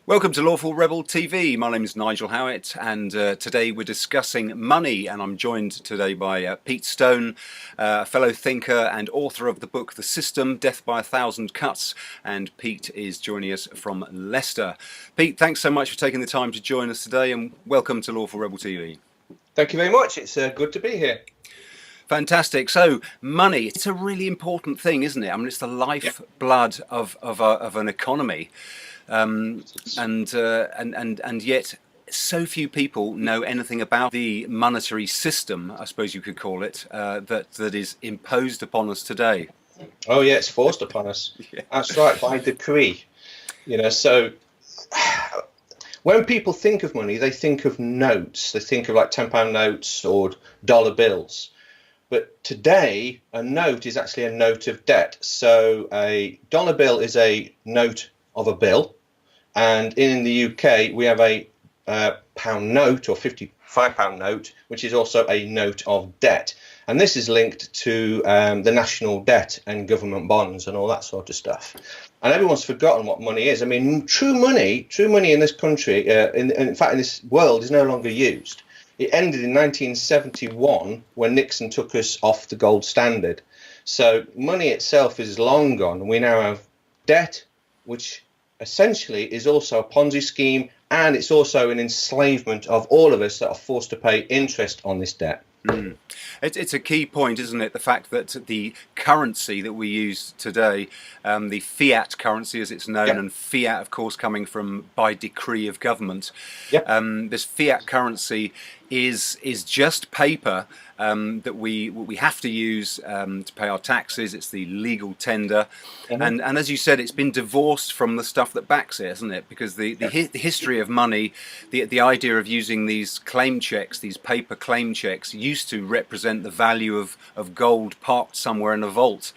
Welcome to Lawful Rebel TV. My name is Nigel Howitt, and today we're discussing money. And I'm joined today by Pete Stone, a fellow thinker and author of the book The System: Death by a Thousand Cuts. And Pete is joining us from Leicester. Pete, thanks so much for taking the time to join us today, and welcome to Lawful Rebel TV. Thank you very much. It's good to be here. Fantastic. So, money, it's a really important thing, isn't it? I mean, it's the lifeblood of an economy. And yet so few people know anything about the monetary system, I suppose you could call it, that is imposed upon us today. Oh yeah, it's forced upon us. Yeah. That's right, by decree. So when people think of money, they think of notes. They think of like £10 notes or dollar bills. But today, a note is actually a note of debt. So a dollar bill is a note of a bill, and in the UK we have a pound note or £55 note, which is also a note of debt, and this is linked to the national debt and government bonds and all that sort of stuff. And everyone's forgotten what money is. I mean, true money in this country, in fact in this world, is no longer used. It ended in 1971 when Nixon took us off the gold standard. So money itself is long gone. We now have debt, which essentially is also a Ponzi scheme, and it's also an enslavement of all of us that are forced to pay interest on this debt. Mm. It's a key point, isn't it? The fact that the currency that we use today, the fiat currency as it's known, and fiat, of course, coming from by decree of government, this fiat currency is just paper that we have to use to pay our taxes. It's the legal tender, and as you said, it's been divorced from the stuff that backs it, isn't it? Because the history of money, the idea of using these claim checks, these paper claim checks, used to represent the value of gold parked somewhere in a vault.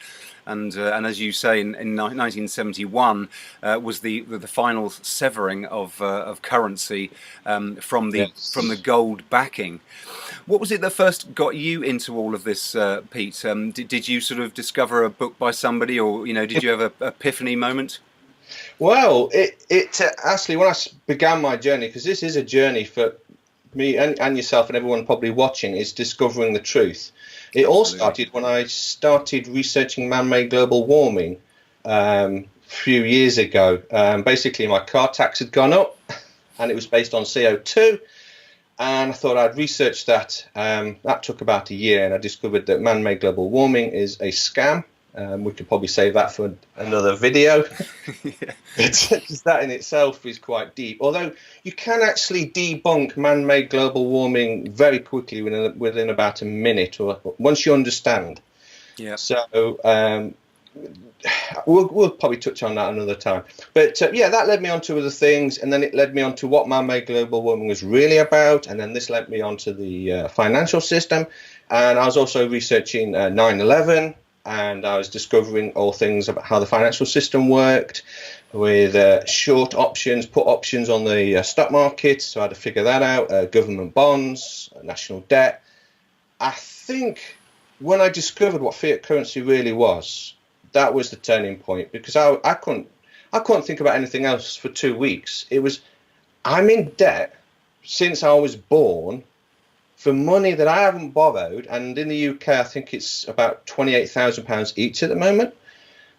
And as you say, in 1971 was the final severing of currency from the gold backing. What was it that first got you into all of this, Pete? Did you sort of discover a book by somebody, or did you have an epiphany moment? Well, it actually, when I began my journey, because this is a journey for me and yourself and everyone probably watching, is discovering the truth. It all started when I started researching man-made global warming a few years ago. Basically, my car tax had gone up, and it was based on CO2. And I thought I'd research that. That took about a year, and I discovered that man-made global warming is a scam. We could probably save that for another video. Because that in itself is quite deep. Although you can actually debunk man-made global warming very quickly within about a minute, or once you understand. Yeah. So we'll probably touch on that another time. But that led me on to other things, and then it led me on to what man-made global warming was really about, and then this led me on to the financial system. And I was also researching 9/11. And I was discovering all things about how the financial system worked with short options, put options on the stock market. So I had to figure that out, government bonds, national debt. I think when I discovered what fiat currency really was, that was the turning point, because I couldn't think about anything else for 2 weeks. It was, I'm in debt since I was born, for money that I haven't borrowed, and in the UK I think it's about £28,000 each at the moment.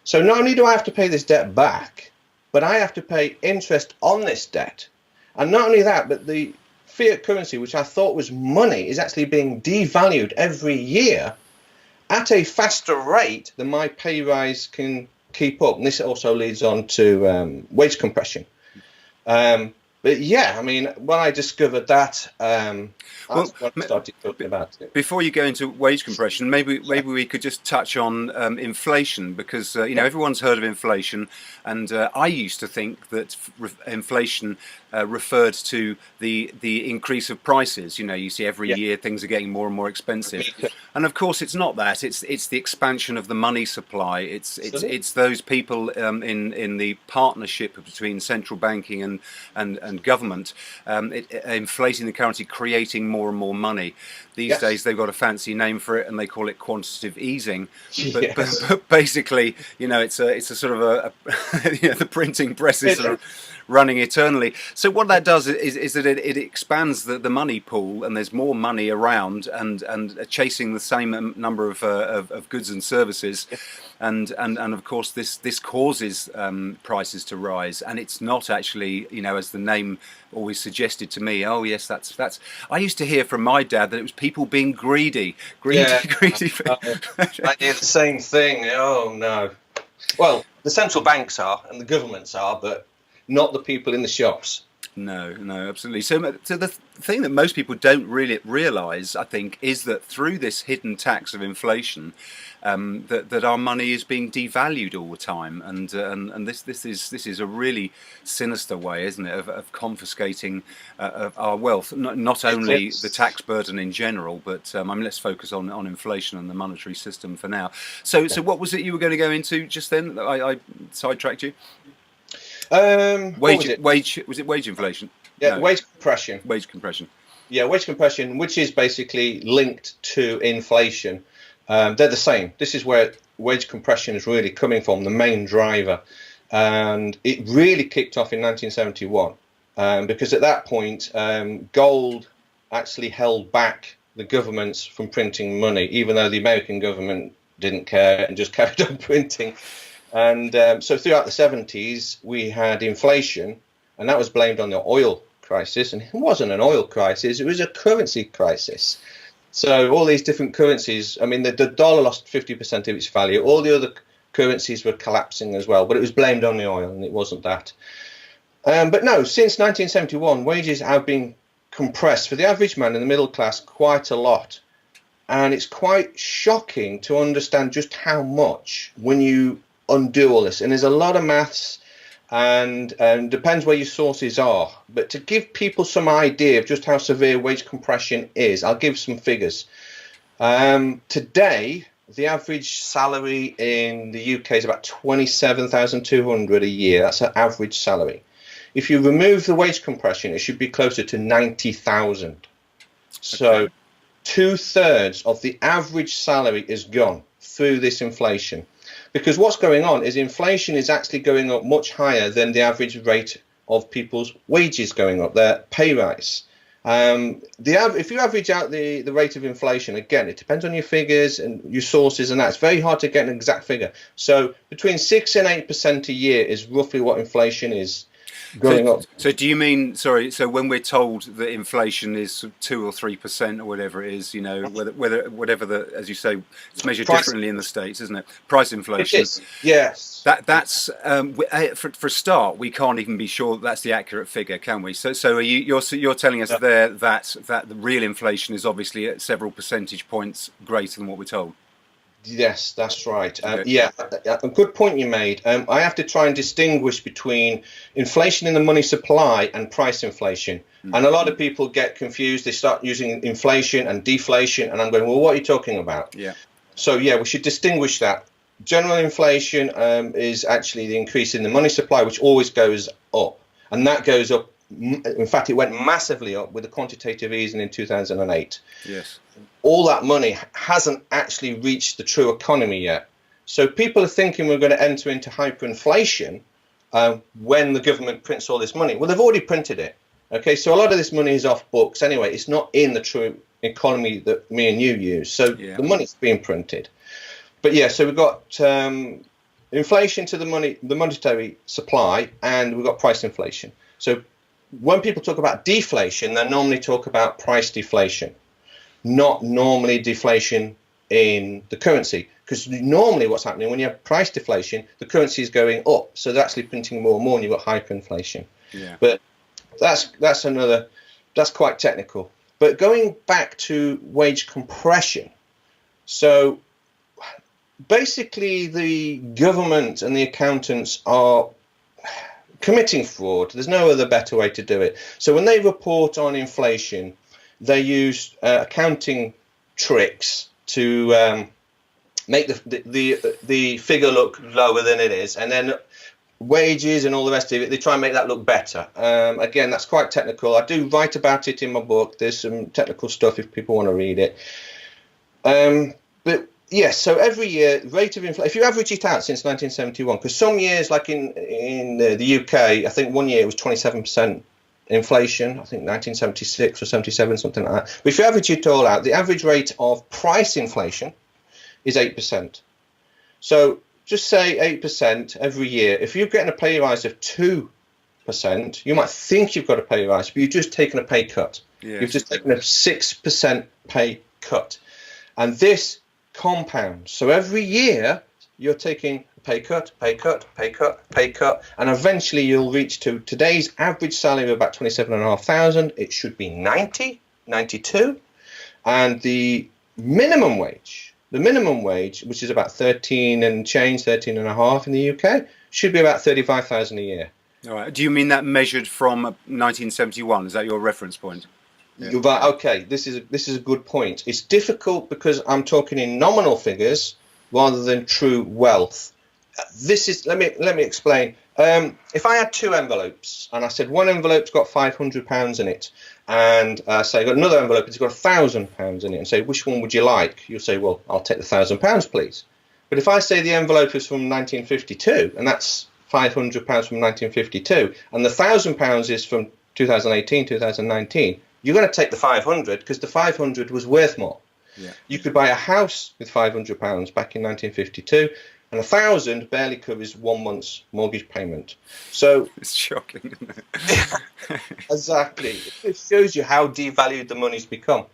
So not only do I have to pay this debt back, but I have to pay interest on this debt. And not only that, but the fiat currency, which I thought was money, is actually being devalued every year at a faster rate than my pay rise can keep up. And this also leads on to wage compression. But yeah, I mean, when I discovered that, that's when I started talking about it. Before you go into wage compression, maybe we could just touch on inflation, because everyone's heard of inflation, and I used to think that inflation referred to the increase of prices. You see every year things are getting more and more expensive, and of course it's not that. It's the expansion of the money supply. It's those people in the partnership between central banking and and government, inflating the currency, creating more and more money. These Yes. days they've got a fancy name for it, and they call it quantitative easing. But, Yes. but basically, it's a sort of the printing press is sort of running eternally. So what that does is that it expands the money pool, and there's more money around, and chasing the same number of goods and services, and of course this causes prices to rise, and it's not actually, as the name always suggested to me. Oh yes, that's. I used to hear from my dad that it was people being greedy. Yeah. Greedy. I hear the same thing. Oh no. Well, the central banks are and the governments are, but not the people in the shops. No, absolutely. So the thing that most people don't really realise, I think, is that through this hidden tax of inflation, that our money is being devalued all the time, and this is a really sinister way, isn't it, of confiscating our wealth. Not only the tax burden in general, but let's focus on inflation and the monetary system for now. So what was it you were going to go into just then? I sidetracked you. Was it Wage inflation? Yeah, No. wage compression. Wage compression. Yeah, wage compression, which is basically linked to inflation. They're the same. This is where wage compression is really coming from, the main driver. And it really kicked off in 1971 because at that point, gold actually held back the governments from printing money, even though the American government didn't care and just carried on printing. And so throughout the 70s, we had inflation, and that was blamed on the oil crisis. And it wasn't an oil crisis, it was a currency crisis. So all these different currencies, the dollar lost 50% of its value. All the other currencies were collapsing as well, but it was blamed on the oil, and it wasn't that. But no, since 1971, wages have been compressed for the average man in the middle class quite a lot. And it's quite shocking to understand just how much when you undo all this. And there's a lot of maths, and depends where your sources are. But to give people some idea of just how severe wage compression is, I'll give some figures. Today, the average salary in the UK is about 27,200 a year. That's an average salary. If you remove the wage compression, it should be closer to 90,000. Okay. So 2/3 of the average salary is gone through this inflation. Because what's going on is inflation is actually going up much higher than the average rate of people's wages going up, their pay rise. If you average out the rate of inflation, again, it depends on your figures and your sources, and that's very hard to get an exact figure. So between 6 and 8% a year is roughly what inflation is going up. So do you mean, sorry, so when we're told that inflation is 2 or 3% or whatever it is, whatever the, as you say, it's measured differently in the States, isn't it? Price inflation. It is, yes. That's for a start, we can't even be sure that's the accurate figure, can we? So you're telling us there that the real inflation is obviously at several percentage points greater than what we're told. Yes, that's right. Okay. Yeah, a good point you made. I have to try and distinguish between inflation in the money supply and price inflation. And a lot of people get confused. They start using inflation and deflation, and I'm going, well, what are you talking about? Yeah. So, yeah, we should distinguish that. General inflation is actually the increase in the money supply, which always goes up. And that goes up. In fact, it went massively up with the quantitative easing in 2008. Yes. All that money hasn't actually reached the true economy yet. So people are thinking we're going to enter into hyperinflation when the government prints all this money. Well, they've already printed it. Okay, so a lot of this money is off books anyway. It's not in the true economy that me and you use. So the money's being printed. But yeah, so we've got inflation to the monetary supply, and we've got price inflation. So when people talk about deflation, they normally talk about price deflation, not normally deflation in the currency. Because normally what's happening when you have price deflation, the currency is going up. So they're actually printing more and more, and you've got hyperinflation. Yeah. But that's quite technical. But going back to wage compression, so basically the government and the accountants are committing fraud. There's no other better way to do it. So when they report on inflation, they use accounting tricks to make the figure look lower than it is, and then wages and all the rest of it. They try and make that look better. Again, that's quite technical. I do write about it in my book. There's some technical stuff if people want to read it. But yes, so every year, rate of inflation, if you average it out since 1971, because some years, like in the UK, I think one year it was 27% inflation, I think 1976 or 77, something like that. But if you average it all out, the average rate of price inflation is 8%. So just say 8% every year. If you're getting a pay rise of 2%, you might think you've got a pay rise, but you've just taken a pay cut. Yes. You've just taken a 6% pay cut. And this compounds. So every year you're taking a pay cut, pay cut, pay cut, pay cut, and eventually you'll reach to today's average salary of about 27,500. It should be 90, 92. And the minimum wage, which is about 13 and change, 13 and a half in the UK, should be about 35,000 a year. All right. Do you mean that measured from 1971? Is that your reference point? Yeah. Right, okay, this is a good point. It's difficult because I'm talking in nominal figures rather than true wealth. Let me explain. If I had two envelopes and I said one envelope's got £500 in it, and say I got another envelope it's got £1,000 in it, and say which one would you like? You'll say, well, I'll take the £1,000, please. But if I say the envelope is from 1952, and that's £500 from 1952, and the £1,000 is from 2018, 2019. You're going to take the 500 because the 500 was worth more. Yeah. You could buy a house with £500 back in 1952, and 1,000 barely covers 1 month's mortgage payment. So it's shocking, isn't it? Exactly. It shows you how devalued the money's become.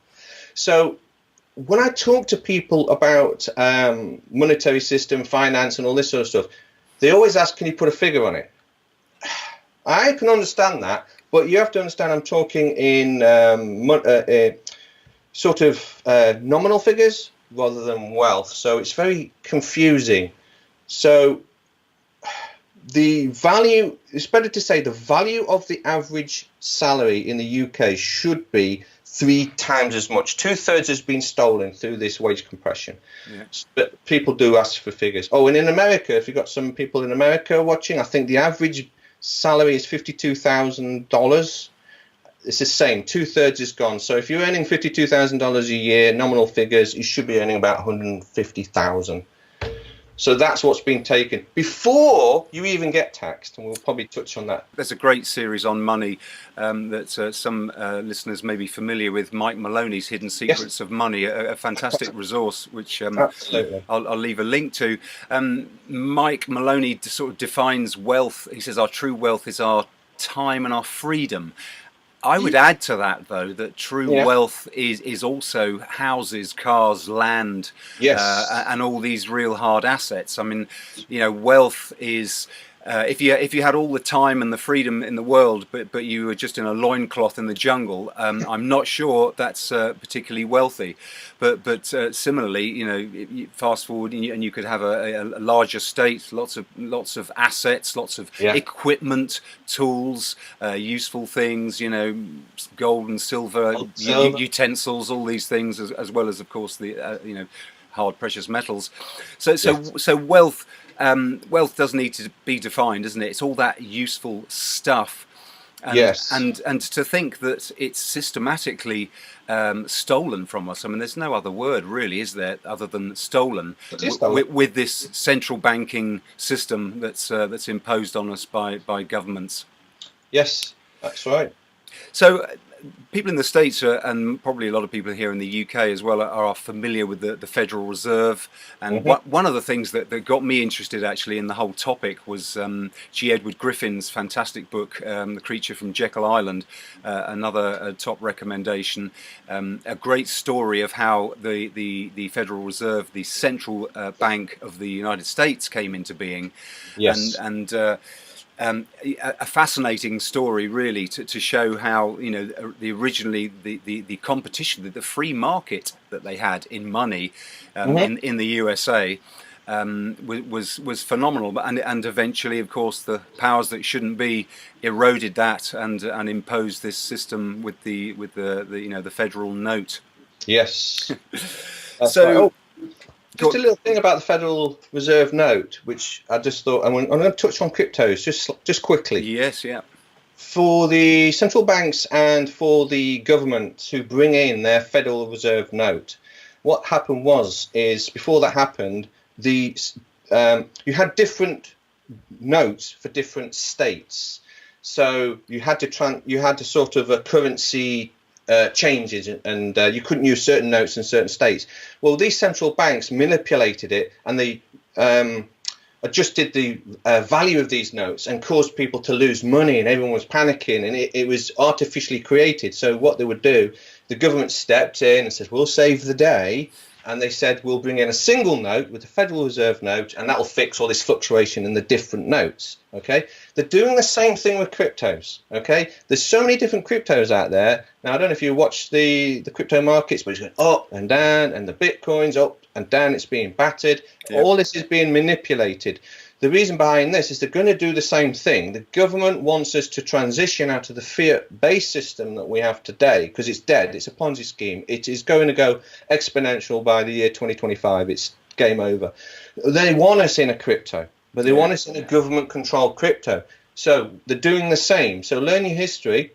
So when I talk to people about monetary system, finance, and all this sort of stuff, they always ask, "Can you put a figure on it?" I can understand that. But you have to understand I'm talking in sort of nominal figures rather than wealth. So it's very confusing. So the value, it's better to say the value of the average salary in the UK should be 3 times as much. 2/3 has been stolen through this wage compression. Yeah. But people do ask for figures. Oh, and in America, if you've got some people in America watching, I think the average salary is $52,000. It's the same. 2/3 is gone. So if you're earning $52,000 a year, nominal figures, you should be earning about $150,000. So that's what's been taken before you even get taxed, and we'll probably touch on that. There's a great series on money that some listeners may be familiar with, Mike Maloney's Hidden Secrets of Money, a fantastic resource, which I'll leave a link to. Mike Maloney sort of defines wealth. He says our true wealth is our time and our freedom. I would add to that, though, that true wealth is also houses, cars, land, and all these real hard assets. I mean, wealth is if you had all the time and the freedom in the world, but you were just in a loincloth in the jungle, I'm not sure that's particularly wealthy. But similarly, you fast forward and you could have a large estate, lots of assets, lots of equipment, tools, useful things, gold and silver, utensils, all these things, as well as, of course, the hard precious metals. So wealth. Wealth does need to be defined, doesn't it? It's all that useful stuff. And to think that it's systematically stolen from us. I mean, there's no other word really, is there, other than stolen, with this central banking system that's imposed on us by governments. Yes, that's right. So people in the States and probably a lot of people here in the UK as well are familiar with the Federal Reserve. And one of the things that got me interested actually in the whole topic was G. Edward Griffin's fantastic book, The Creature from Jekyll Island, another top recommendation. A great story of how the Federal Reserve, the central bank of the United States, came into being. Yes. And a fascinating story, really, to show how originally the competition, the free market that they had in money in the USA was phenomenal, and eventually, of course, the powers that shouldn't be eroded that and imposed this system with the federal note. Yes. So. Right. Just a little thing about the Federal Reserve note, which I just thought, I'm going to touch on cryptos just quickly. Yes, yeah. For the central banks and for the government to bring in their Federal Reserve note, what happened is before that happened, you had different notes for different states. So you had to sort of a currency changes, and you couldn't use certain notes in certain states. Well, these central banks manipulated it, and they adjusted the value of these notes and caused people to lose money, and everyone was panicking, and it was artificially created. So what they would do, the government stepped in and said, we'll save the day. And they said, we'll bring in a single note with the Federal Reserve note, and that'll fix all this fluctuation in the different notes. Okay, they're doing the same thing with cryptos. Okay, there's so many different cryptos out there. Now, I don't know if you watch the crypto markets, but it's going up and down, and the Bitcoin's up and down. It's being battered. Yep. All this is being manipulated. The reason behind this is they're going to do the same thing. The government wants us to transition out of the fiat-based system that we have today, because it's dead. It's a Ponzi scheme. It is going to go exponential by the year 2025. It's game over. They want us in a crypto, but they want us in a government-controlled crypto. So they're doing the same. So learn your history.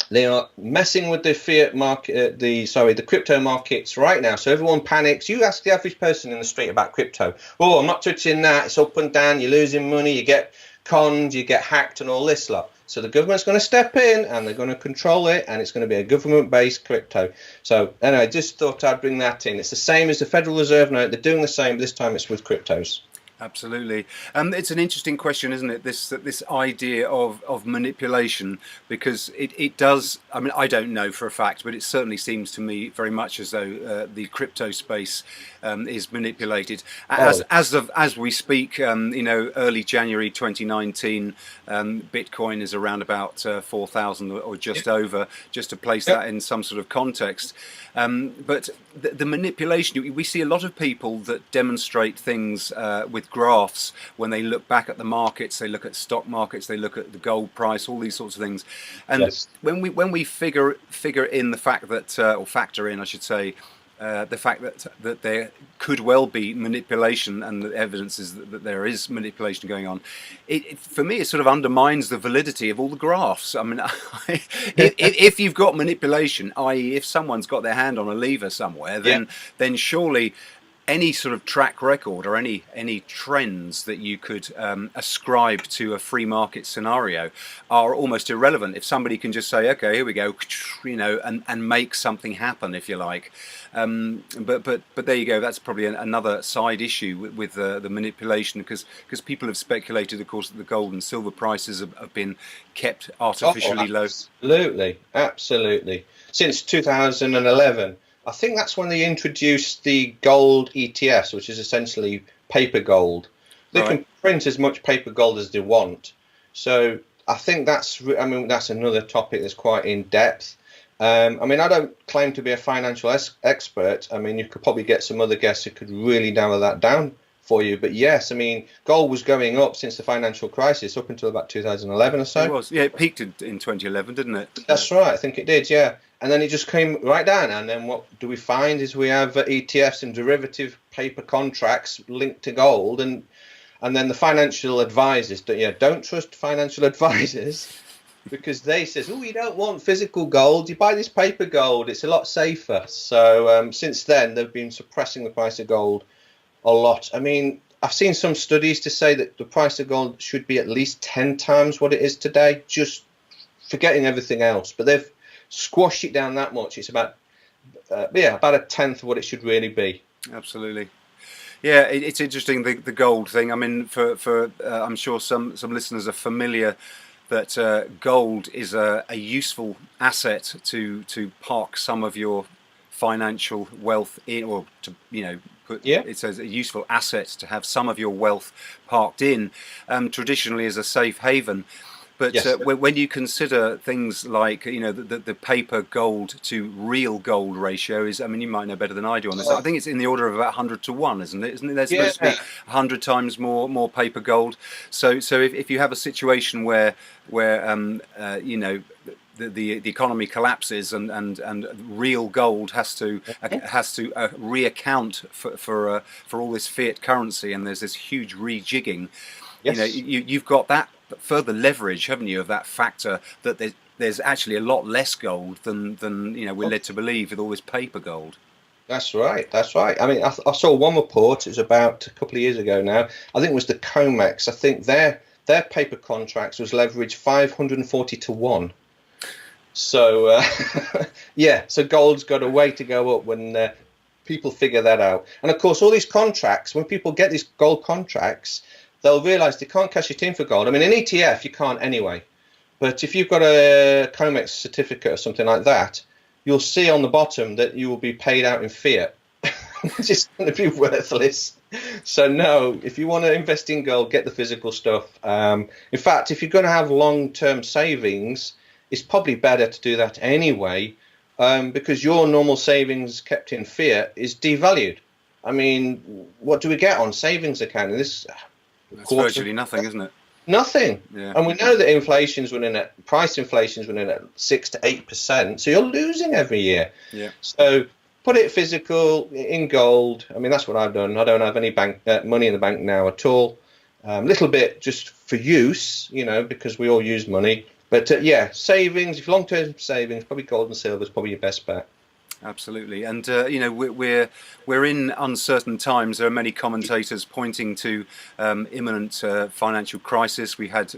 They are messing with the fiat market, the crypto markets right now. So everyone panics. You ask the average person in the street about crypto. Oh, I'm not touching that. It's up and down. You're losing money. You get conned. You get hacked and all this lot. So the government's going to step in and they're going to control it. And it's going to be a government-based crypto. So anyway, I just thought I'd bring that in. It's the same as the Federal Reserve note. They're doing the same. This time it's with cryptos. Absolutely. It's an interesting question, isn't it? This idea of manipulation, because it does. I mean, I don't know for a fact, but it certainly seems to me very much as though the crypto space is manipulated. As we speak, early January 2019, Bitcoin is around about 4,000 or just over. Just to place that in some sort of context. But the manipulation, we see a lot of people that demonstrate things with graphs when they look back at the markets, they look at stock markets, they look at the gold price, all these sorts of things. And when we figure in the fact that, or factor in, I should say, the fact that there could well be manipulation, and the evidence is that there is manipulation going on, for me it sort of undermines the validity of all the graphs. I mean, if you've got manipulation, i.e. if someone's got their hand on a lever somewhere, then surely any sort of track record or any trends that you could ascribe to a free market scenario are almost irrelevant. If somebody can just say, okay, here we go, and make something happen, if you like. But there you go. That's probably another side issue with the manipulation, because people have speculated, of course, that the gold and silver prices have been kept artificially low. Absolutely. Since 2011. I think that's when they introduced the gold ETFs, which is essentially paper gold. They can print as much paper gold as they want. So I think that's another topic that's quite in depth. I don't claim to be a financial expert. I mean, you could probably get some other guests who could really narrow that down for you. But yes, I mean, gold was going up since the financial crisis up until about 2011 or so. It was, yeah, it peaked in 2011, didn't it? That's right. I think it did, yeah. And then it just came right down. And then what do we find is we have ETFs and derivative paper contracts linked to gold. And then the financial advisors, don't trust financial advisors, because they says, oh, you don't want physical gold. You buy this paper gold. It's a lot safer. So since then, they've been suppressing the price of gold a lot. I mean, I've seen some studies to say that the price of gold should be at least 10 times what it is today, just forgetting everything else. But they've squashed it down that much. It's about a tenth of what it should really be. Absolutely. Yeah, it's interesting, the gold thing. I mean, for I'm sure some listeners are familiar that gold is a useful asset to park some of your financial wealth in, or to it's a useful asset to have some of your wealth parked in, traditionally as a safe haven. But when you consider things like, the paper gold to real gold ratio is, I mean, you might know better than I do on this. I think it's in the order of about 100 to 1, isn't it? Isn't it? There's supposed to be 100 times more paper gold. So if you have a situation where the the economy collapses and real gold has to reaccount for all this fiat currency, and there's this huge rejigging. Yes. You've got that further leverage, haven't you, of that factor that there's actually a lot less gold than we're led to believe with all this paper gold. That's right. That's right. I mean, I saw one report. It was about a couple of years ago now. I think it was the COMEX. I think their paper contracts was leveraged 540 to 1. So yeah, so gold's got a way to go up when people figure that out. And of course, all these contracts, when people get these gold contracts, they'll realize they can't cash it in for gold. I mean, an ETF you can't anyway. But if you've got a COMEX certificate or something like that, you'll see on the bottom that you will be paid out in fiat, which is going to be worthless. So no, if you want to invest in gold, get the physical stuff. In fact, if you're going to have long-term savings, it's probably better to do that anyway, because your normal savings kept in fiat is devalued. I mean, what do we get on savings account? That's virtually nothing, isn't it? Nothing. Yeah. And we know that inflation's running at price inflation's running at 6 to 8%. So you're losing every year. Yeah. So put it physical in gold. I mean, that's what I've done. I don't have any bank money in the bank now at all. A little bit just for use, because we all use money. But yeah, savings, if long-term savings, probably gold and silver is probably your best bet. Absolutely, and we're in uncertain times. There are many commentators pointing to imminent financial crisis. We had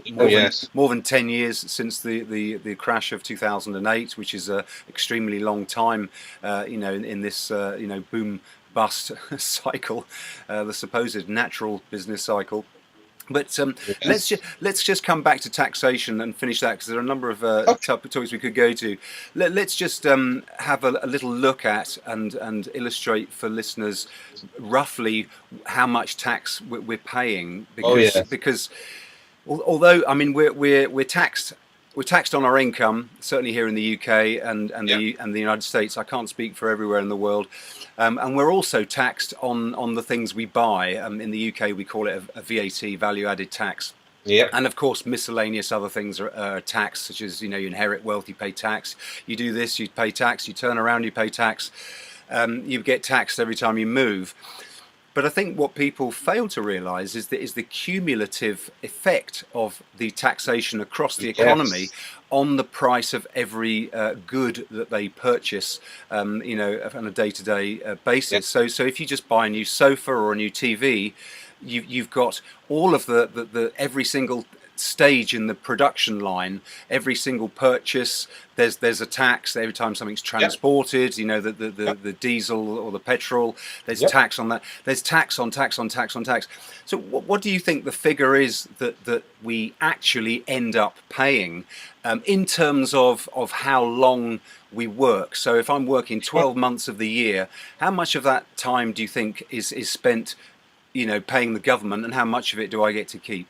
more than 10 years since the crash of 2008, which is an extremely long time. In this boom bust cycle, the supposed natural business cycle. But let's just come back to taxation and finish that, because there are a number of topics we could go to. Let's just have a little look at and illustrate for listeners roughly how much tax we're paying, because although I mean we're taxed. We're taxed on our income, certainly here in the UK and the United States. I can't speak for everywhere in the world. And we're also taxed on the things we buy. In the UK, we call it a VAT, value-added tax. Yeah. And of course, miscellaneous other things are taxed, such as, you inherit wealth, you pay tax. You do this, you pay tax. You turn around, you pay tax. You get taxed every time you move. But I think what people fail to realise is the cumulative effect of the taxation across the economy on the price of every good that they purchase, on a day-to-day basis. So if you just buy a new sofa or a new TV, you've got all of the every single stage in the production line, every single purchase, there's a tax every time something's transported. The diesel or the petrol, there's tax on that. There's tax on tax on tax on tax. So what do you think the figure is that we actually end up paying in terms of how long we work? So if I'm working 12 months of the year, how much of that time do you think is spent paying the government, and how much of it do I get to keep?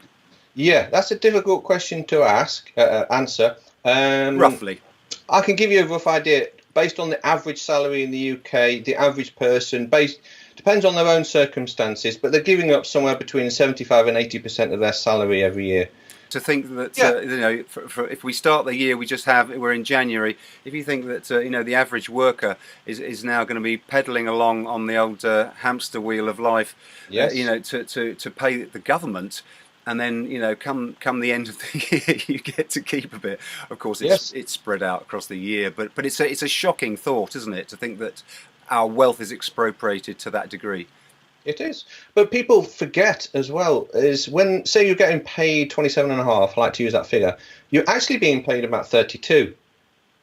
Yeah, that's a difficult question to answer. Roughly. I can give you a rough idea. Based on the average salary in the UK, the average person, depends on their own circumstances, but they're giving up somewhere between 75 and 80% of their salary every year. To think that, if we start the year, we're in January, if you think that, the average worker is now going to be pedaling along on the old hamster wheel of life, to pay the government, and then come the end of the year, you get to keep a bit. Of course, it's spread out across the year, but it's a shocking thought, isn't it, to think that our wealth is expropriated to that degree. It is, but people forget as well is when, say, you're getting paid 27.5. I like to use that figure. You're actually being paid about 32,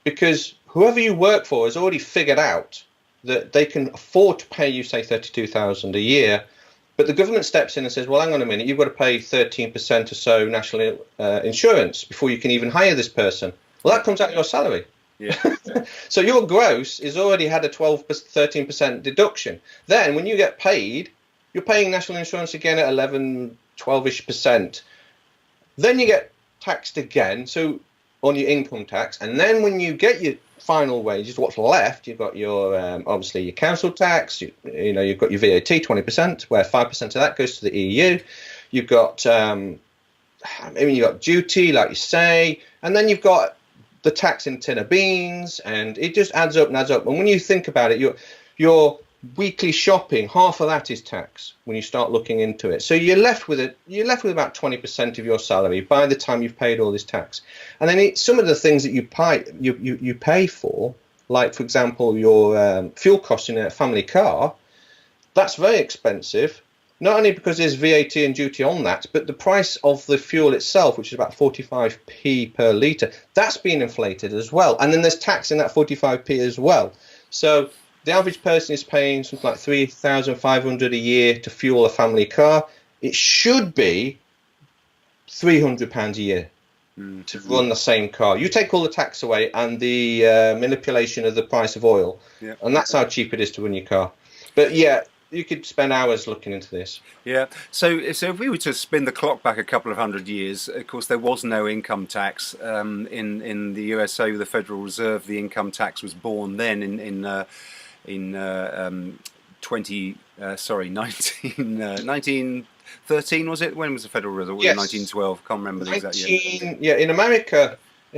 because whoever you work for has already figured out that they can afford to pay you, say, 32,000 a year. But the government steps in and says, well, hang on a minute, you've got to pay 13% or so national insurance before you can even hire this person. Well, that comes out of your salary. Yeah. So your gross is already had a 13% deduction. Then when you get paid, you're paying national insurance again at 11, 12-ish percent. Then you get taxed again, so on your income tax. And then when you get your final wages, what's left, you've got your obviously your council tax, you've got your VAT 20%, where 5% of that goes to the EU. You've got you've got duty, like you say, and then you've got the tax in a tin of beans, and it just adds up and adds up. And when you think about it, your weekly shopping, half of that is tax when you start looking into it. So you're left with about 20% of your salary by the time you've paid all this tax. And then some of the things that you pay for, like for example your fuel costs in a family car, that's very expensive. Not only because there's VAT and duty on that, but the price of the fuel itself, which is about 45p per litre, that's been inflated as well. And then there's tax in that 45p as well. So the average person is paying something like £3,500 a year to fuel a family car. It should be £300 a year to run the same car. You take all the tax away and the manipulation of the price of oil, and that's how cheap it is to run your car. But yeah, you could spend hours looking into this. Yeah. So if we were to spin the clock back a couple of hundred years, of course there was no income tax in the USA with the Federal Reserve. The income tax was born then in 1913, was it? When was the Federal Reserve? Yes. 1912. Can't remember the exact year. Yeah, in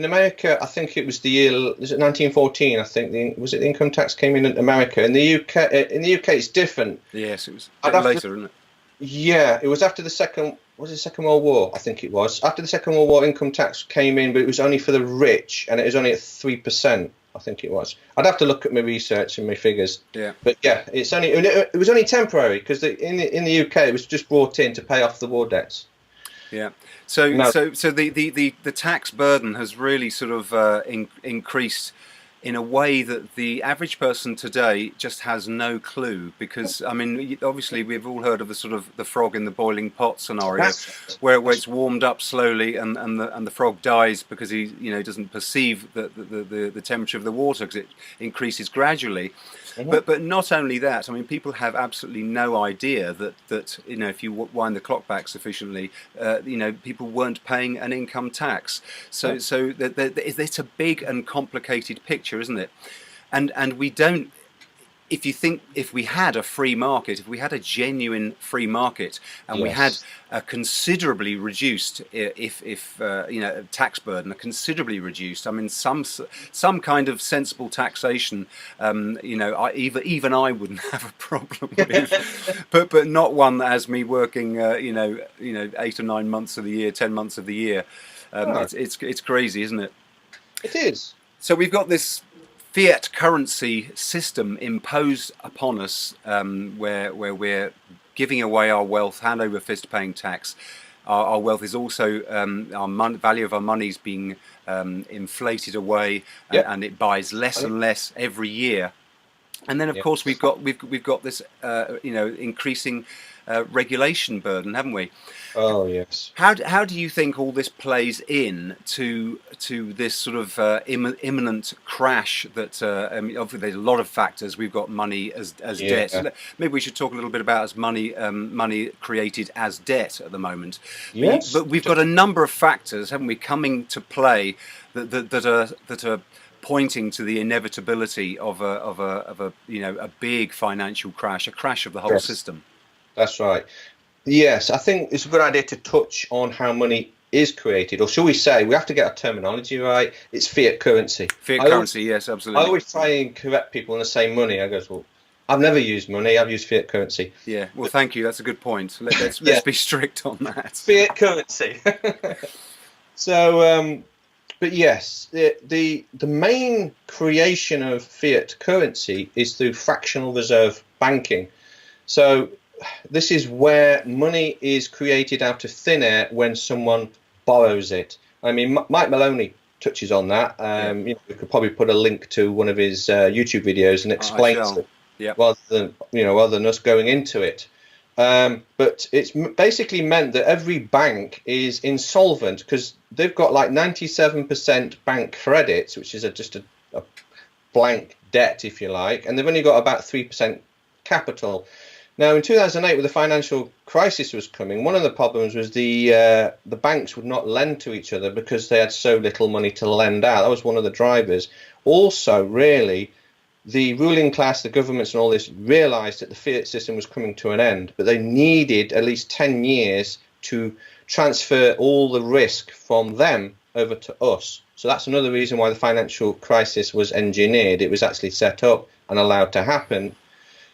America, I think it was the year. Is it 1914? I think was it the income tax came in America. In the UK, it's different. Yes, it was a bit later, isn't it? Yeah, it was after the Second World War. I think it was after the Second World War. Income tax came in, but it was only for the rich, and it was only at 3%. I think it was. I'd have to look at my research and my figures. Yeah. But yeah, it was only temporary because in the UK it was just brought in to pay off the war debts. Yeah. So the tax burden has really sort of increased in a way that the average person today just has no clue, because I mean obviously we've all heard of the sort of the frog in the boiling pot scenario, where it's warmed up slowly and the frog dies because he doesn't perceive the temperature of the water because it increases gradually. But not only that, I mean people have absolutely no idea that if you wind the clock back sufficiently, people weren't paying an income tax. So it's a big and complicated picture, isn't it? And we don't. If we had a free market, if we had a genuine free market, and we had a considerably reduced, tax burden, considerably reduced. I mean, some kind of sensible taxation. Even I wouldn't have a problem with, but not one that has me working, 8 or 9 months of the year, 10 months of the year. It's crazy, isn't it? It is. So we've got this fiat currency system imposed upon us, where we're giving away our wealth, hand over fist paying tax. Our wealth is also value of our money is being inflated away, and it buys less and less every year. And then of course we've got this increasing regulation burden, haven't we? Oh yes. How do you think all this plays in to this sort of imminent crash that obviously there's a lot of factors. We've got money as debt. Maybe we should talk a little bit about as money created as debt at the moment. Yes. But we've got a number of factors, haven't we, coming to play that are pointing to the inevitability of a big financial crash, a crash of the whole system. That's right. Yes, I think it's a good idea to touch on how money is created, or shall we say, we have to get our terminology right. It's fiat currency. Currency, yes, absolutely. I always try and correct people when they say money. I go, well, I've never used money. I've used fiat currency. Yeah, well, thank you. That's a good point. Let's be strict on that. Fiat currency. So, but yes, the main creation of fiat currency is through fractional reserve banking. So this is where money is created out of thin air when someone borrows it. I mean, Mike Maloney touches on that. We could probably put a link to one of his YouTube videos and explains it, rather than us going into it. But it's basically meant that every bank is insolvent because they've got like 97% bank credits, which is just a blank debt, if you like, and they've only got about 3% capital. Now, in 2008, when the financial crisis was coming, one of the problems was the banks would not lend to each other because they had so little money to lend out. That was one of the drivers. Also, really, the ruling class, the governments and all this realised that the fiat system was coming to an end, but they needed at least 10 years to transfer all the risk from them over to us. So that's another reason why the financial crisis was engineered. It was actually set up and allowed to happen.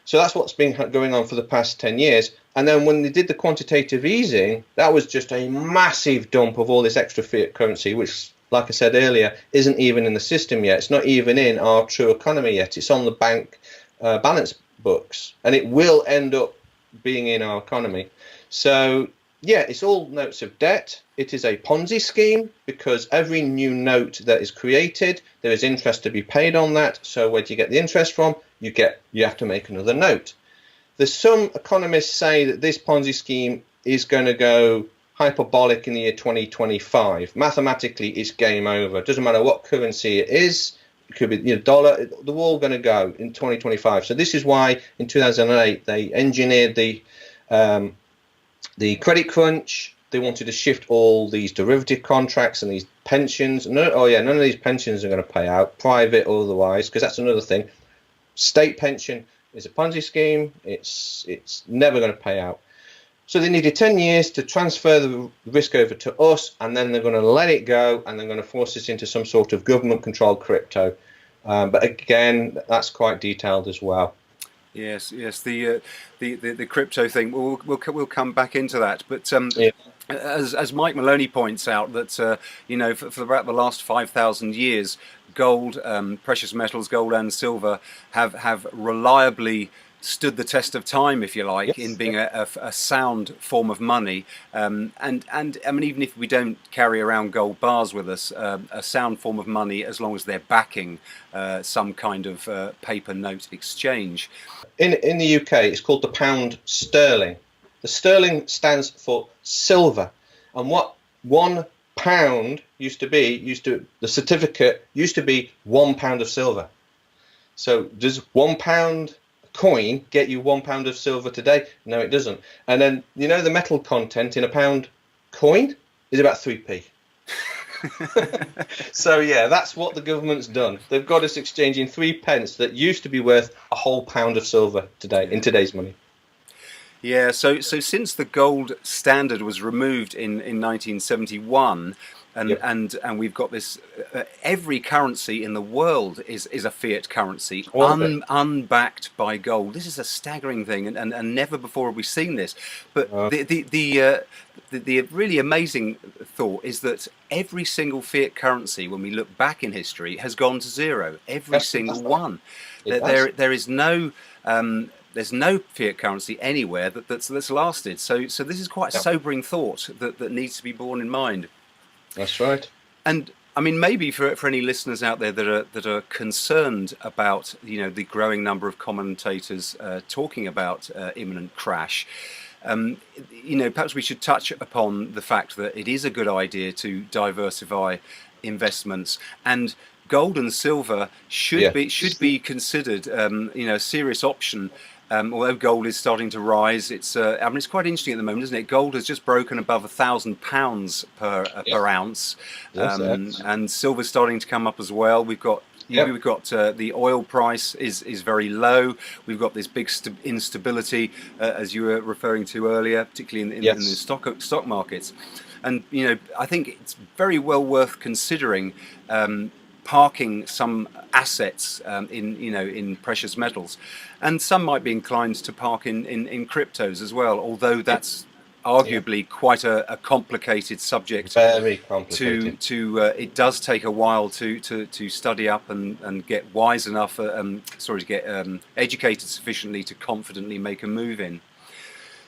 So that's what's been going on for the past 10 years. And then when they did the quantitative easing, that was just a massive dump of all this extra fiat currency, which, like I said earlier, isn't even in the system yet. It's not even in our true economy yet. It's on the bank balance books, and it will end up being in our economy. So, yeah, it's all notes of debt. It is a Ponzi scheme because every new note that is created, there is interest to be paid on that. So where do you get the interest from? You have to make another note. There's some economists say that this Ponzi scheme is going to go hyperbolic in the year 2025. Mathematically, it's game over. It doesn't matter what currency it is. It could be dollar. They're all going to go in 2025. So this is why in 2008 they engineered the credit crunch. They wanted to shift all these derivative contracts and these pensions. None of these pensions are going to pay out, private or otherwise, because that's another thing. State pension is a Ponzi scheme. It's never going to pay out. So they needed 10 years to transfer the risk over to us, and then they're going to let it go, and they're going to force us into some sort of government-controlled crypto. But again, that's quite detailed as well. Yes. The crypto thing. We'll come back into that. But Yeah. as Mike Maloney points out, that for about the last 5,000 years, gold, precious metals, gold and silver, have reliably stood the test of time, if you like, Yes, in being a sound form of money. And I mean, even if we don't carry around gold bars with us, a sound form of money as long as they're backing some kind of paper note exchange. In the UK, it's called the pound sterling. The sterling stands for silver, and what £1 the certificate used to be £1 of silver. So does £1 coin get you £1 of silver today? No, it doesn't. And then the metal content in a pound coin is about 3p. So yeah, that's what the government's done. They've got us exchanging 3 pence that used to be worth a whole pound of silver today, in today's money. Yeah, so since the gold standard was removed in 1971, Yep. and we've got this, every currency in the world is a fiat currency, All of it. unbacked by gold. This is a staggering thing, and never before have we seen this. But Uh, the really amazing thought is that every single fiat currency, when we look back in history, has gone to zero. Every single that's right. one. It has. There is no. There's no fiat currency anywhere that's lasted. So this is quite a Yeah, sobering thought that needs to be borne in mind. that's right. And I mean, maybe for any listeners out there that are concerned about the growing number of commentators talking about imminent crash, perhaps we should touch upon the fact that it is a good idea to diversify investments, and gold and silver Yeah. should be considered a serious option. Although gold is starting to rise, it's quite interesting at the moment, isn't it? Gold has just broken above £1,000 per ounce, Yes, and silver's starting to come up as well. We've got the oil price is very low. We've got this big instability, as you were referring to earlier, particularly in the stock markets. And I think it's very well worth considering parking some assets in precious metals, and some might be inclined to park in cryptos as well. Although that's arguably quite a complicated subject. Very complicated. It does take a while to study up and get wise enough, to get educated sufficiently to confidently make a move in.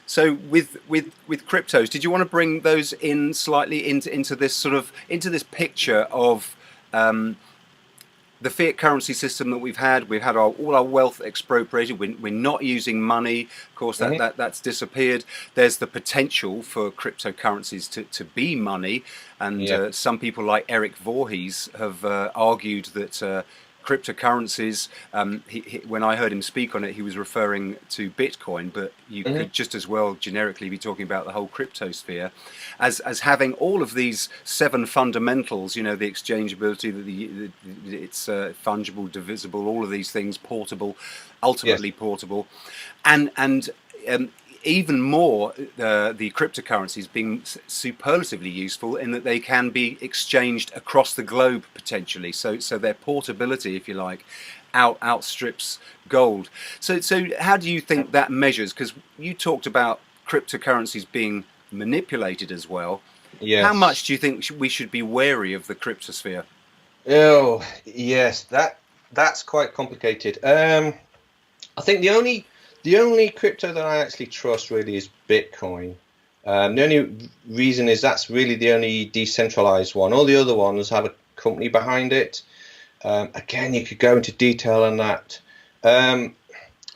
So with cryptos, did you want to bring those in slightly into this picture of the fiat currency system that we've had? We've had all our wealth expropriated. We're not using money. Of course, that's disappeared. There's the potential for cryptocurrencies to be money, and some people like Eric Voorhees have argued that cryptocurrencies, when I heard him speak on it, he was referring to Bitcoin, but you could just as well generically be talking about the whole cryptosphere as having all of these 7 fundamentals, the exchangeability, it's fungible, divisible, all of these things, portable, ultimately portable, and even more, the cryptocurrencies being superlatively useful in that they can be exchanged across the globe potentially. So their portability, if you like, outstrips gold. So how do you think that measures? Because you talked about cryptocurrencies being manipulated as well. How Yes. much do you think we should be wary of the cryptosphere? Oh, yes. That's quite complicated. I think the only crypto that I actually trust really is Bitcoin. The only reason is that's really the only decentralized one. All the other ones have a company behind it. Again, you could go into detail on that.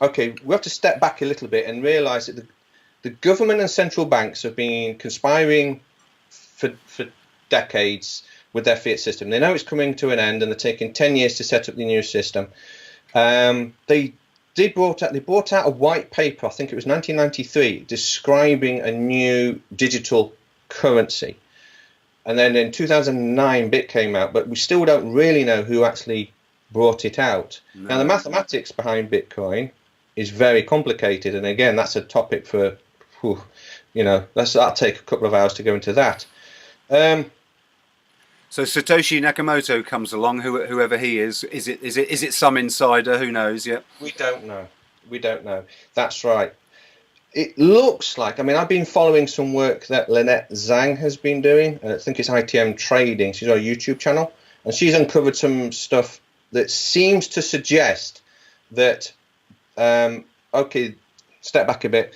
Okay, we have to step back a little bit and realize that the government and central banks have been conspiring for decades with their fiat system. They know it's coming to an end, and they're taking 10 years to set up the new system. They brought out a white paper, I think it was 1993, describing a new digital currency. And then in 2009, Bit came out, but we still don't really know who actually brought it out. No. Now, the mathematics behind Bitcoin is very complicated, and again, that's a topic for, that'll take a couple of hours to go into that. So Satoshi Nakamoto comes along, whoever he is. Is it some insider? Who knows? Yeah. We don't know. We don't know. That's right. It looks like, I mean, I've been following some work that Lynette Zhang has been doing. I think it's ITM Trading. She's on a YouTube channel, and she's uncovered some stuff that seems to suggest that, okay, step back a bit.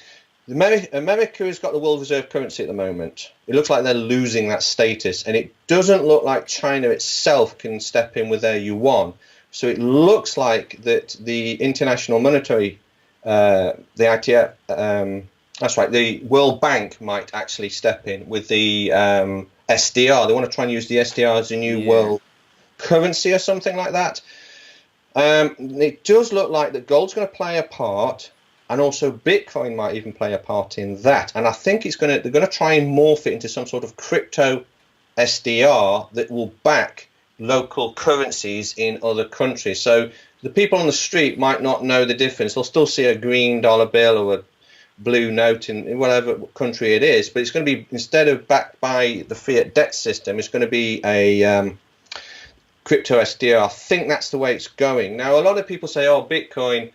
America has got the world reserve currency at the moment. It looks like they're losing that status, and it doesn't look like China itself can step in with their yuan. So it looks like that the International Monetary, the ITF, that's right, the World Bank might actually step in with the SDR. They want to try and use the SDR as a new world currency or something like that. It does look like that gold's going to play a part. And also Bitcoin might even play a part in that. And I think they're going to try and morph it into some sort of crypto SDR that will back local currencies in other countries. So the people on the street might not know the difference. They'll still see a green dollar bill or a blue note in whatever country it is. But it's going to be, instead of backed by the fiat debt system, it's going to be a crypto SDR. I think that's the way it's going. Now, a lot of people say, oh, Bitcoin...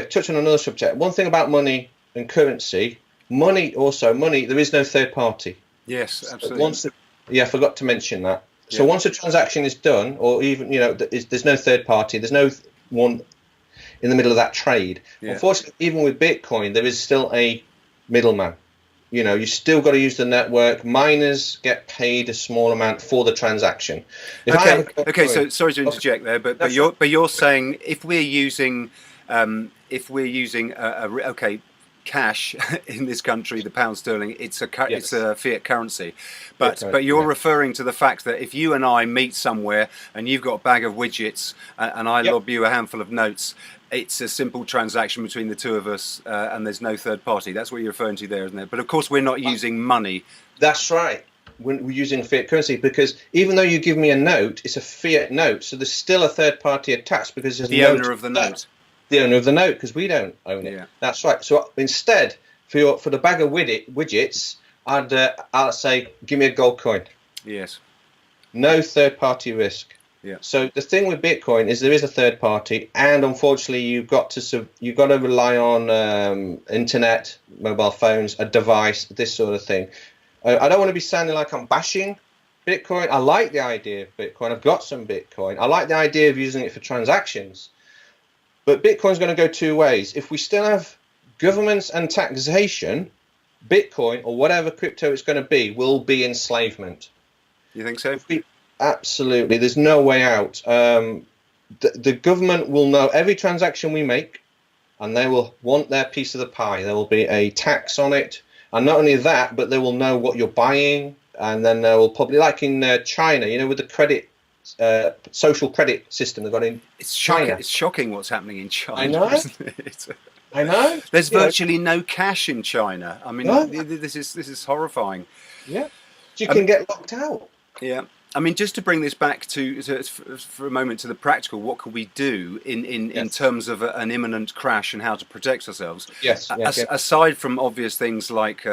touch on another subject. One thing about money and currency, money, there is no third party. Yes, absolutely. So I forgot to mention that. So once a transaction is done, or even, there's no third party, there's no one in the middle of that trade. Yeah. Unfortunately, even with Bitcoin, there is still a middleman. You still got to use the network. Miners get paid a small amount for the transaction. Okay. So sorry to interject there, but you're saying if we're using cash in this country, the pound sterling, it's a fiat currency, but you're referring to the fact that if you and I meet somewhere and you've got a bag of widgets and I lob you a handful of notes, it's a simple transaction between the two of us, and there's no third party. That's what you're referring to there, isn't it? But of course, we're not using money. That's right. We're using fiat currency, because even though you give me a note, it's a fiat note, so there's still a third party attached, because there's the owner of the note. The owner of the note, because we don't own it. Yeah. That's right. So instead, for the bag of widgets, I'd say, give me a gold coin. Yes. No third party risk. Yeah. So the thing with Bitcoin is there is a third party, and unfortunately you've got to rely on internet, mobile phones, a device, this sort of thing. I don't want to be sounding like I'm bashing Bitcoin. I like the idea of Bitcoin. I've got some Bitcoin. I like the idea of using it for transactions. But Bitcoin's going to go two ways. If we still have governments and taxation, Bitcoin, or whatever crypto it's going to be, will be enslavement. You think so? Absolutely. There's no way out. The government will know every transaction we make, and they will want their piece of the pie. There will be a tax on it. And not only that, but they will know what you're buying. And then they will probably, like in China, with the credit, social credit system they've got in China. It's shocking what's happening in China. I know. Isn't it? I know. There's virtually no cash in China. I mean, this is horrifying. Yeah. You can get locked out. Yeah. I mean, just to bring this back for a moment to the practical, what can we do in terms of an imminent crash and how to protect ourselves? Yes. Aside from obvious things like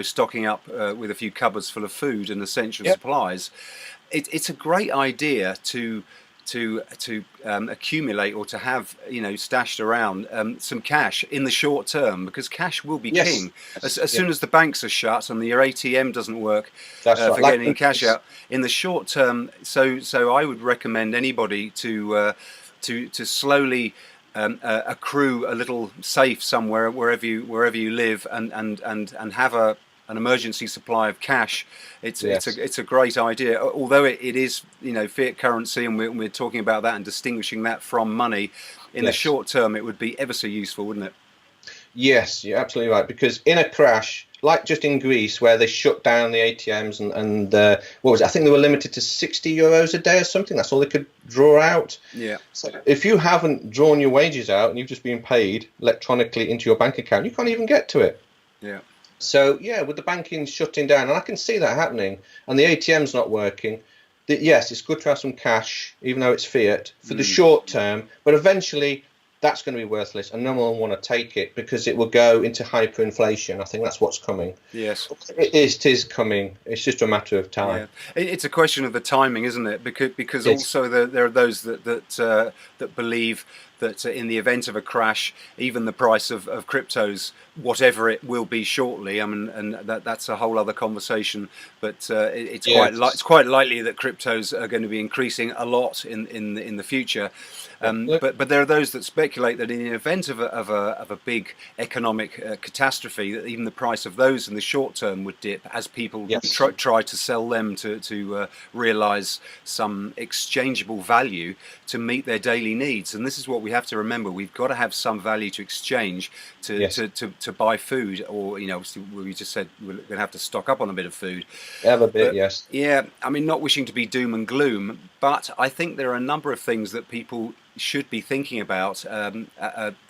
stocking up with a few cupboards full of food and essential supplies, it's a great idea to accumulate or to have stashed around some cash in the short term, because cash will be king. As soon as the banks are shut and your ATM doesn't work for getting cash out in the short term, so I would recommend anybody to slowly accrue a little safe somewhere wherever you live, and have an emergency supply of cash. It's a great idea, although it is fiat currency, and we're talking about that and distinguishing that from money. In the short term, it would be ever so useful, wouldn't it? Yes, you're absolutely right, because in a crash, like just in Greece where they shut down the ATMs and what was it? I think they were limited to €60 a day or something. That's all they could draw out. Yeah. So if you haven't drawn your wages out and you've just been paid electronically into your bank account, you can't even get to it. Yeah. So, with the banking shutting down, and I can see that happening, and the ATM's not working, yes, it's good to have some cash, even though it's fiat, for the short term, but eventually that's going to be worthless, and no one will want to take it because it will go into hyperinflation. I think that's what's coming. Yes. It is coming. It's just a matter of time. Yeah. It's a question of the timing, isn't it? Because also there are those that believe that in the event of a crash, even the price of cryptos, whatever it will be shortly, I mean, and that's a whole other conversation. But it's quite likely that cryptos are going to be increasing a lot in the future. But there are those that speculate that in the event of a big economic catastrophe, that even the price of those in the short term would dip as people try to sell them to realise some exchangeable value to meet their daily needs. And this is what we have to remember: we've got to have some value to exchange to buy food, or obviously we just said we're going to have to stock up on a bit of food. Have a bit, yes. Yeah, I mean, not wishing to be doom and gloom, but I think there are a number of things that people should be thinking about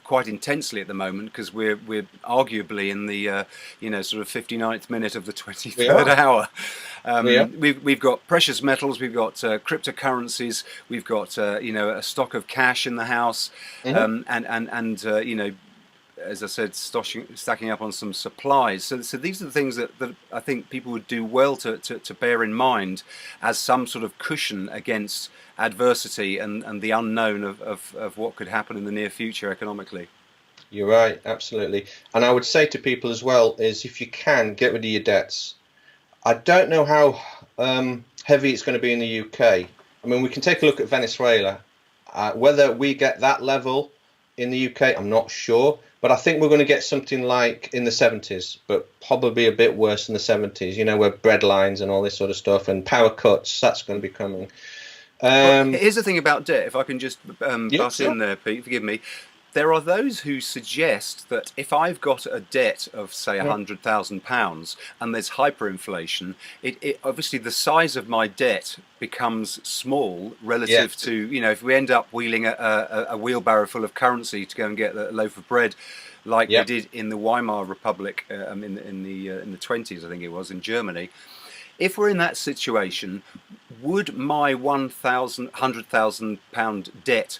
quite intensely at the moment, because we're arguably in the sort of 59th minute of the 23rd hour. We've got precious metals, we've got cryptocurrencies, we've got a stock of cash in the house, and as I said, stacking up on some supplies. So these are the things that I think people would do well to bear in mind as some sort of cushion against adversity and the unknown of what could happen in the near future economically. You're right, absolutely. And I would say to people as well is, if you can, get rid of your debts. I don't know how heavy it's going to be in the UK. I mean, we can take a look at Venezuela. Whether we get that level in the UK, I'm not sure. But I think we're going to get something like in the 70s, but probably a bit worse than the 70s, where bread lines and all this sort of stuff and power cuts, that's going to be coming. Well, here's the thing about debt, if I can just butt in there, Pete, forgive me. There are those who suggest that if I've got a debt of, say, £100,000 and there's hyperinflation, it obviously the size of my debt becomes small relative to, if we end up wheeling a wheelbarrow full of currency to go and get a loaf of bread, like they did in the Weimar Republic in the 20s, I think it was, in Germany. If we're in that situation, would my £100,000 debt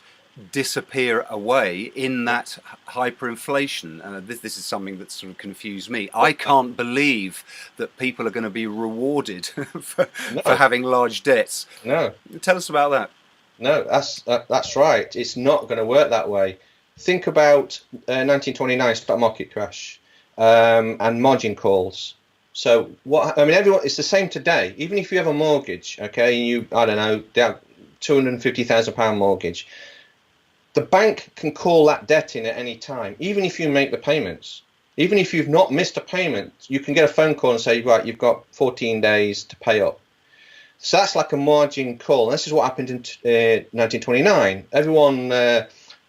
disappear away in that hyperinflation? This is something that sort of confused me. I can't believe that people are going to be rewarded for having large debts. No. Tell us about that. No, that's right. It's not going to work that way. Think about 1929 stock market crash and margin calls. So everyone, it's the same today. Even if you have a mortgage, okay, £250,000 mortgage, the bank can call that debt in at any time, even if you make the payments. Even if you've not missed a payment, you can get a phone call and say, right, you've got 14 days to pay up. So that's like a margin call. And this is what happened in 1929. Everyone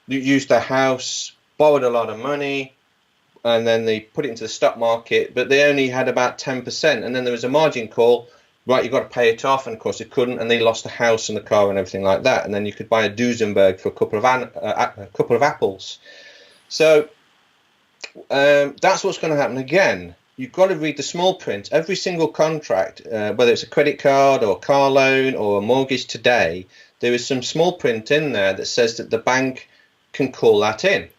used their house, borrowed a lot of money, and then they put it into the stock market, but they only had about 10%. And then there was a margin call. Right, you've got to pay it off, and of course they couldn't, and they lost the house and the car and everything like that. And then you could buy a Duesenberg for a couple of apples. So that's what's going to happen again. you've got to read the small print. Every single contract, whether it's a credit card or car loan or a mortgage today, there is some small print in there that says that the bank can call that in.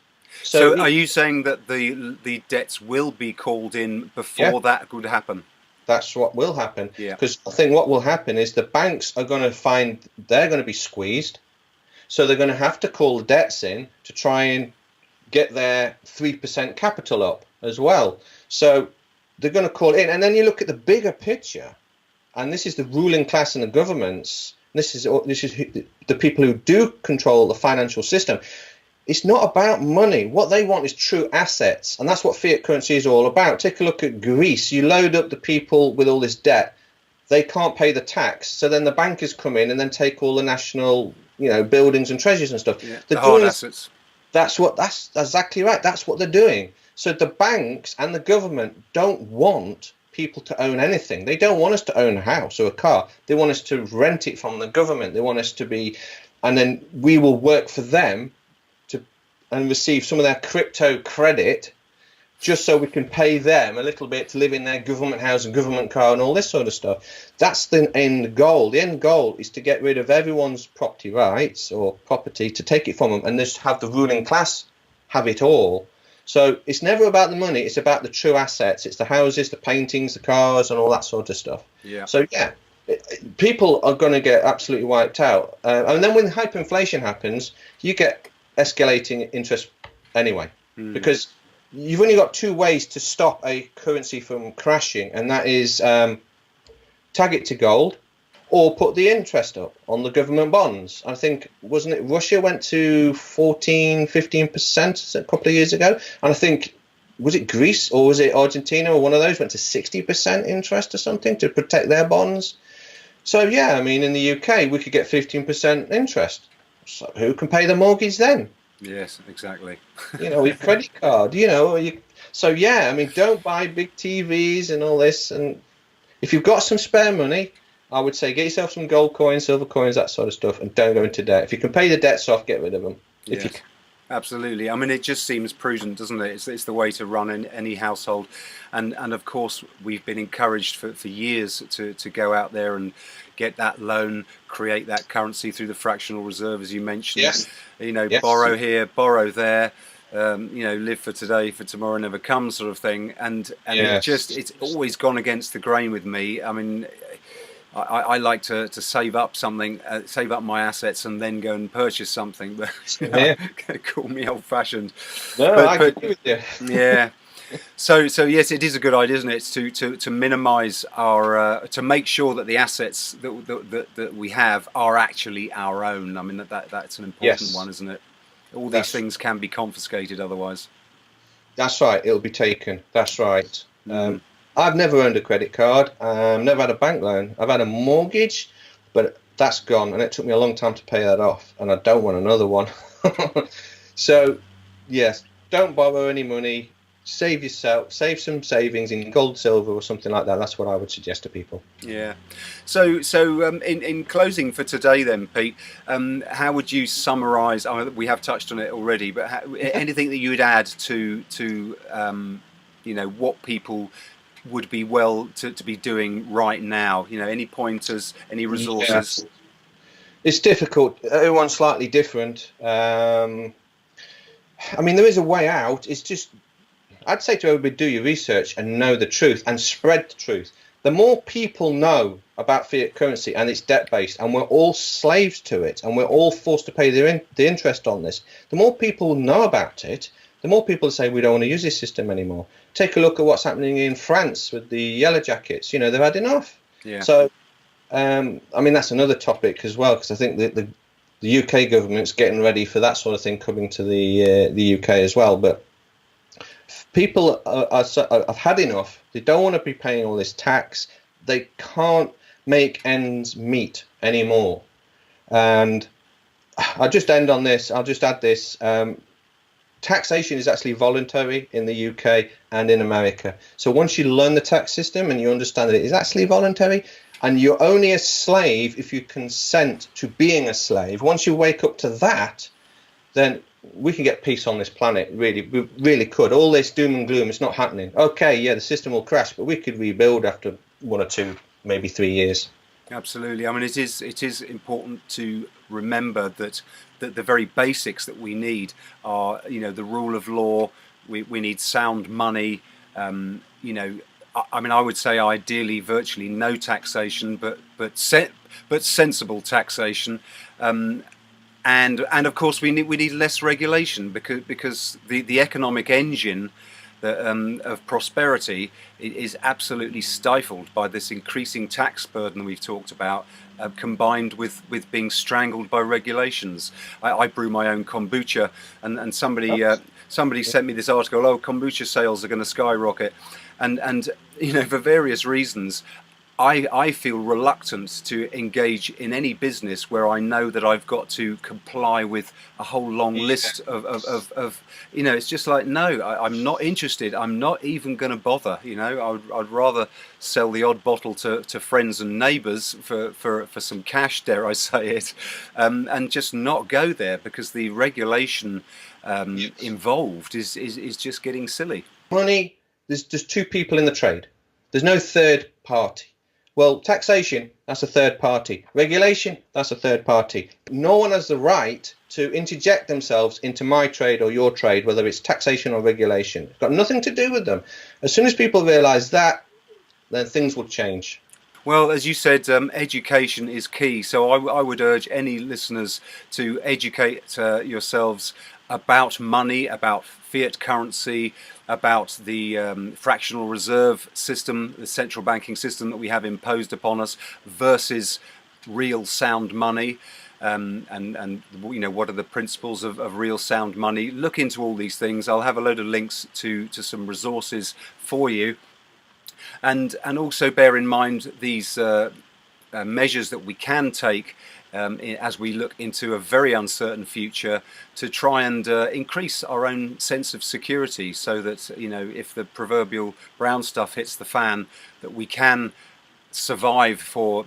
So are you saying that the debts will be called in before that would happen? That's what will happen. Yeah. Because I think what will happen is the banks are going to find they're going to be squeezed. So they're going to have to call the debts in to try and get their 3% capital up as well. So they're going to call in. And then you look at the bigger picture, and this is the ruling class and the governments. This is the people who do control the financial system. It's not about money. What they want is true assets. And that's what fiat currency is all about. Take a look at Greece. You load up the people with all this debt. They can't pay the tax. So then the bankers come in and then take all the national, buildings and treasures and stuff. Yeah, the hard assets. That's exactly right. That's what they're doing. So the banks and the government don't want people to own anything. They don't want us to own a house or a car. They want us to rent it from the government. They want us to be, and then we will work for them and receive some of their crypto credit just so we can pay them a little bit to live in their government house and government car and all this sort of stuff. That's the end goal. The end goal is to get rid of everyone's property rights or property, to take it from them and just have the ruling class have it all. So it's never about the money. It's about the true assets. It's the houses, the paintings, the cars and all that sort of stuff. Yeah. So, people are going to get absolutely wiped out. And then when hyperinflation happens, you get escalating interest anyway, because you've only got two ways to stop a currency from crashing, and that is tag it to gold or put the interest up on the government bonds. I think, wasn't it Russia went to 15% a couple of years ago, and I think, was it Greece or was it Argentina or one of those went to 60% interest or something to protect their bonds. So in the UK we could get 15% interest. So who can pay the mortgage then? Yes, exactly. With credit card, don't buy big TVs and all this. And if you've got some spare money, I would say get yourself some gold coins, silver coins, that sort of stuff, and don't go into debt. If you can pay the debts off, get rid of them. Yes, absolutely. I mean, it just seems prudent, doesn't it? It's the way to run any household. And of course, we've been encouraged for years to go out there and get that loan, create that currency through the fractional reserve, as you mentioned. Yes. Yes. Borrow here, borrow there. Live for today, for tomorrow never comes, sort of thing. And yes. It's always gone against the grain with me. I mean, I like to save up something, save up my assets, and then go and purchase something. But call me old-fashioned. No, I agree with you. Yeah. So yes, it is a good idea, isn't it? To minimise our, to make sure that the assets that we have are actually our own. I mean that's an important one, isn't it? All these things can be confiscated otherwise. That's right. It'll be taken. That's right. I've never owned a credit card. Never had a bank loan. I've had a mortgage, but that's gone, and it took me a long time to pay that off, and I don't want another one. So, yes, don't borrow any money. Save some savings in gold, silver, or something like that. That's what I would suggest to people. Yeah. So in closing for today, then, Pete, how would you summarise? We have touched on it already, but anything that you would add to what people would be to be doing right now? Any pointers, any resources? Yes. It's difficult. Everyone's slightly different. There is a way out. It's just, I'd say to everybody, do your research and know the truth and spread the truth. The more people know about fiat currency and it's debt-based, and we're all slaves to it, and we're all forced to pay the interest on this, the more people know about it, the more people say we don't want to use this system anymore. Take a look at what's happening in France with the yellow jackets. They've had enough. Yeah. So, that's another topic as well, because I think that the UK government's getting ready for that sort of thing coming to the UK as well. But people have had enough. They don't want to be paying all this tax. They can't make ends meet anymore. And I'll just end on this. I'll just add this. Taxation is actually voluntary in the UK and in America. So once you learn the tax system and you understand that it is actually voluntary, and you're only a slave if you consent to being a slave, once you wake up to that, then we can get peace on this planet. Really, we really could. All this doom and gloom, it's not happening. Okay, yeah, the system will crash, but we could rebuild after 1 or 2, maybe 3 years. Absolutely. I mean, it is important to remember that the very basics that we need are, the rule of law. We need sound money. I mean, I would say ideally virtually no taxation, but sensible taxation. And of course we need less regulation because the economic engine of prosperity is absolutely stifled by this increasing tax burden we've talked about, combined with being strangled by regulations. I brew my own kombucha, and somebody sent me this article. Oh, kombucha sales are going to skyrocket, and for various reasons. I feel reluctant to engage in any business where I know that I've got to comply with a whole long list of it's just like, no, I'm not interested. I'm not even going to bother. I'd rather sell the odd bottle to friends and neighbours for some cash, dare I say it, and just not go there because the regulation involved is just getting silly. Money, there's just 2 people in the trade. There's no third party. Well, taxation, that's a third party. Regulation, that's a third party. No one has the right to interject themselves into my trade or your trade, whether it's taxation or regulation. It's got nothing to do with them. As soon as people realise that, then things will change. Well, as you said, education is key. So I would urge any listeners to educate yourselves about money, about fiat currency, about the fractional reserve system, the central banking system that we have imposed upon us versus real sound money. And what are the principles of real sound money? Look into all these things. I'll have a load of links to some resources for you. And also bear in mind these measures that we can take as we look into a very uncertain future to try and increase our own sense of security, so that if the proverbial brown stuff hits the fan, that we can survive for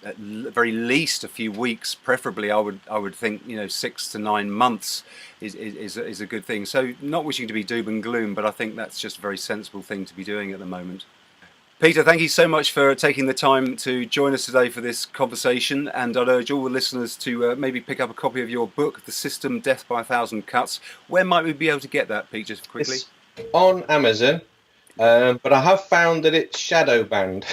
at very least a few weeks. Preferably, I would think 6 to 9 months is a good thing. So not wishing to be doom and gloom, but I think that's just a very sensible thing to be doing at the moment. Peter, thank you so much for taking the time to join us today for this conversation, and I'd urge all the listeners to maybe pick up a copy of your book, The System, Death by a Thousand Cuts. Where might we be able to get that, Pete, just quickly? It's on Amazon, but I have found that it's shadow banned.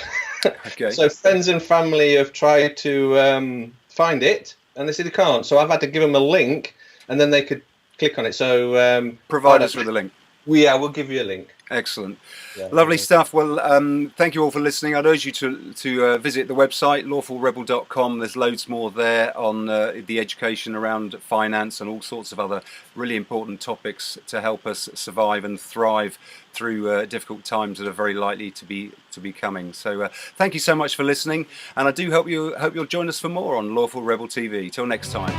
Okay. So friends and family have tried to find it, and they said they can't. So I've had to give them a link, and then they could click on it. So provide us with a link. We'll give you a link. Excellent. Lovely stuff. Well, thank you all for listening. I'd urge you to visit the website, lawfulrebel.com. There's loads more there on the education around finance and all sorts of other really important topics to help us survive and thrive through difficult times that are very likely to be coming. So thank you so much for listening, and I do hope you'll join us for more on Lawful Rebel TV. Till next time.